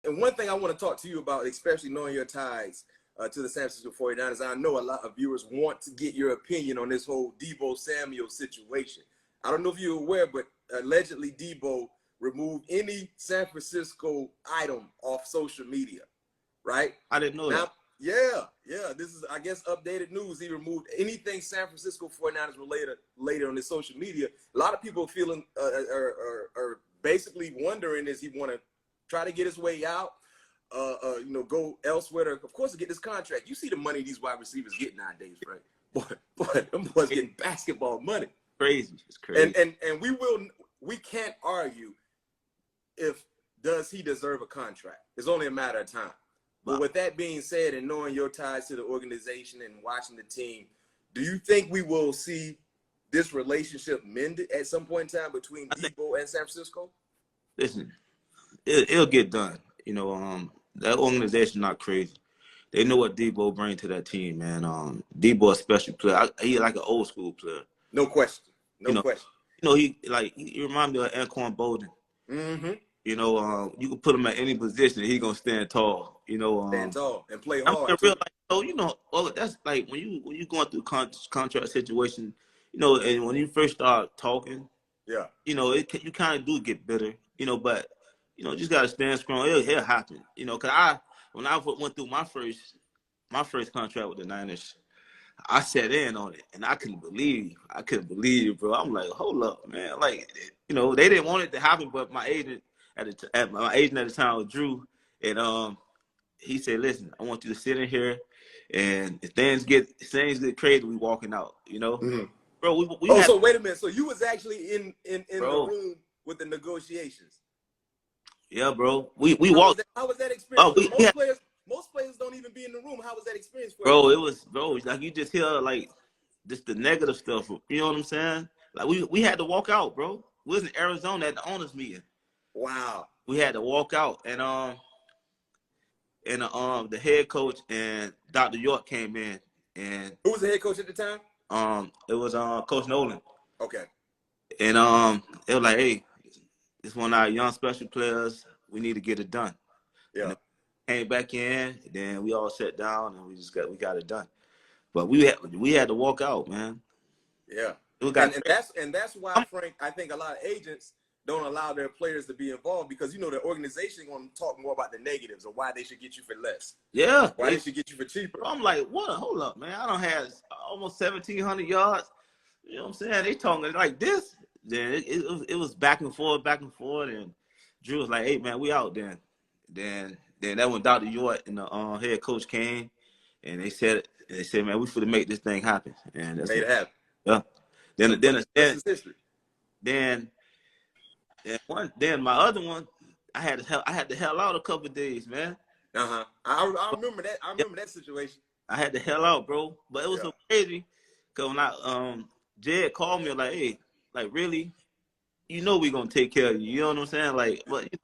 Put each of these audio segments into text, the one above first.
and one thing I want to talk to you about, especially knowing your ties to the San Francisco 49ers, I know a lot of viewers want to get your opinion on this whole Deebo Samuel situation. I don't know if you're aware, but allegedly Deebo removed any San Francisco item off social media, right? I didn't know that. Yeah. This is, I guess, updated news. He removed anything San Francisco 49ers related on his social media. A lot of people feeling are basically wondering, is he want to try to get his way out, go elsewhere to, of course, to get this contract. You see the money these wide receivers get nowadays, right? Boy, them boys getting basketball money. Crazy. It's crazy. And we can't argue if does he deserve a contract. It's only a matter of time. But with that being said, and knowing your ties to the organization and watching the team, do you think we will see this relationship mended at some point in time between Deebo and San Francisco? Listen, it'll get done. That organization not crazy. They know what Deebo brings to that team, man. Deebo a special player. He like an old school player. No question. No question. He remind me of Anquan Bolden. Mm-hmm. You can put him at any position, and he gonna stand tall. Stand tall and play hard. That's like when you going through contract situation, and when you first start talking, you kind of do get bitter, but just gotta stand strong. It'll happen, because when I went through my first contract with the Niners, I sat in on it, and I couldn't believe it, bro. I'm like, hold up, man. Like, they didn't want it to happen, but my agent at the time was Drew, and he said, listen, I want you to sit in here, and if things get crazy, we walking out, Mm-hmm. Bro, so wait a minute. So you was actually in the room with the negotiations? Yeah, bro. We walked. How was that experience? Most players don't even be in the room. How was that experience for you? It was, like you just hear like just the negative stuff. You know what I'm saying? Like we had to walk out, bro. We was in Arizona at the owners meeting. Wow. We had to walk out, and the head coach and Dr. York came in, and who was the head coach at the time? It was Coach Nolan. Okay. And it was like, hey, it's one of our young special players. We need to get it done. Yeah. Came back in, then we all sat down and we got it done. But we had to walk out, man. Yeah. And that's why, Frank, I think a lot of agents don't allow their players to be involved, because the organization going to talk more about the negatives or why they should get you for less. Yeah. Why they should get you for cheaper. I'm like, what? Hold up, man. I don't have almost 1,700 yards. You know what I'm saying? They talking like this. Then it was back and forth, and Drew was like, hey, man, we out then. Then that when Dr. York and the head coach came, and they said, man, we finna make this thing happen. And that's made it happen. Yeah. Then history. Then my other one, I had to hell out a couple of days, man. I remember that. I remember that situation. I had to hell out, bro. But it was so crazy, because when Jed called me like, hey, like, really? We gonna take care of you. You know what I'm saying? Like, but the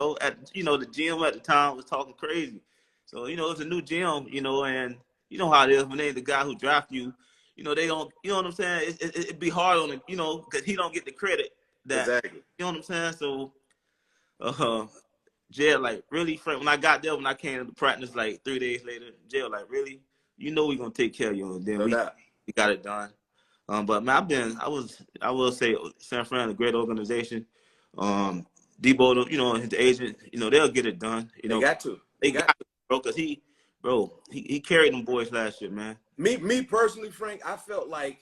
GM at the time was talking crazy. So it's a new GM, and you know how it is when they the guy who draft you. They don't. You know what I'm saying? It'd be hard on him, because he don't get the credit. Exactly. You know what I'm saying? So, Jay, like, really, Frank, when I got there, when I came to practice, like, 3 days later, Jay, like, really? We're going to take care of you. And then we got it done. But, man, I will say San Fran, a great organization. Deebo, his agent, they'll get it done. They got to. They got to, bro, because he carried them boys last year, man. Me personally, Frank, I felt like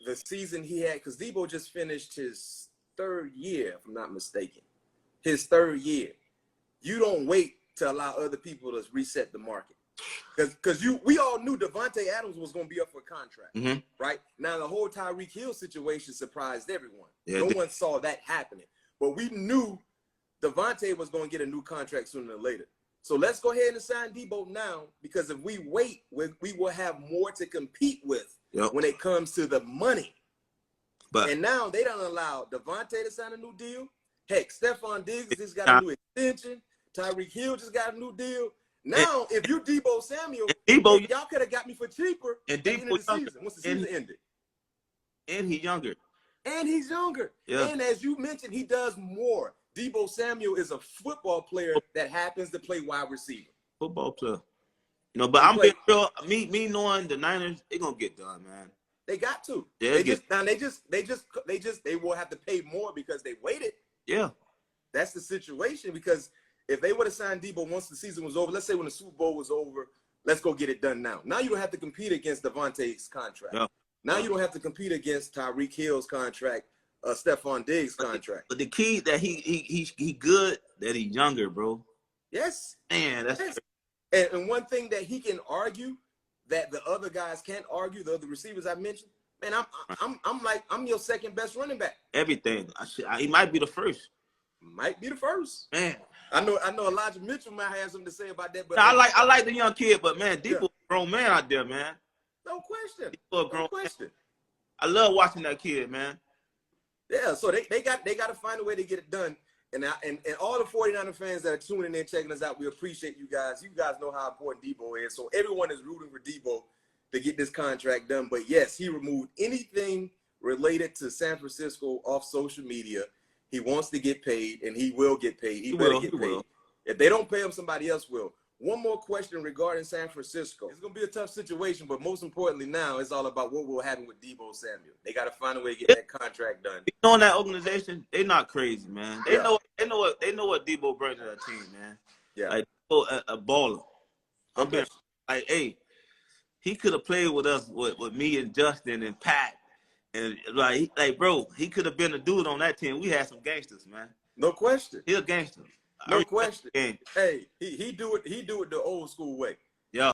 the season he had, because Deebo just finished his third year, if I'm not mistaken. His third year. You don't wait to allow other people to reset the market. Because we all knew Devontae Adams was going to be up for a contract, right? Now, the whole Tyreek Hill situation surprised everyone. No one saw that happening. But we knew Devontae was going to get a new contract sooner than later. So let's go ahead and sign Deebo now, because if we wait, we will have more to compete with when it comes to the money. And now they don't allow Devontae to sign a new deal. Heck, Stephon Diggs just got a new extension. Tyreek Hill just got a new deal. Now, if you're Deebo Samuel, y'all could have got me for cheaper at the end of the season, once the season ended. And he's younger. Yeah. And as you mentioned, he does more Deebo Samuel is a football player that happens to play wide receiver. Football player. You know, but I'm being real. Me knowing the Niners, they're gonna get done, man. They got to. Yeah, They will have to pay more because they waited. Yeah. That's the situation, because if they would have signed Deebo once the season was over, let's say when the Super Bowl was over, let's go get it done now. Now you don't have to compete against Devontae's contract. Yeah. Now you don't have to compete against Tyreek Hill's contract, Stephon Diggs' contract. But the key that he good, that he's younger, bro. Yes. Man, that's yes. And one thing that he can argue that the other guys can't argue, the other receivers I mentioned, man, I'm your second best running back. Everything. He might be the first. Might be the first. Man. I know Elijah Mitchell might have something to say about that. But I like the young kid, but man, Deebo, grown man out there, man. No question. No question. I love watching that kid, man. Yeah, so they got to find a way to get it done. And all the 49er fans that are tuning in, checking us out, we appreciate you guys. You guys know how important Deebo is. So everyone is rooting for Deebo to get this contract done. But yes, he removed anything related to San Francisco off social media. He wants to get paid, and he will get paid. He better get paid. If they don't pay him, somebody else will. One more question regarding San Francisco. It's going to be a tough situation, but most importantly now, it's all about what will happen with Deebo Samuel. They got to find a way to get that contract done. You know, in that organization, they not crazy, man. They know what Deebo brings to that team, man. Yeah. Like, a baller. Like, hey, he could have played with us, with me and Justin and Pat. And like, bro, he could have been a dude on that team. We had some gangsters, man. No question. He a gangster. No question. Hey, he do it the old school way.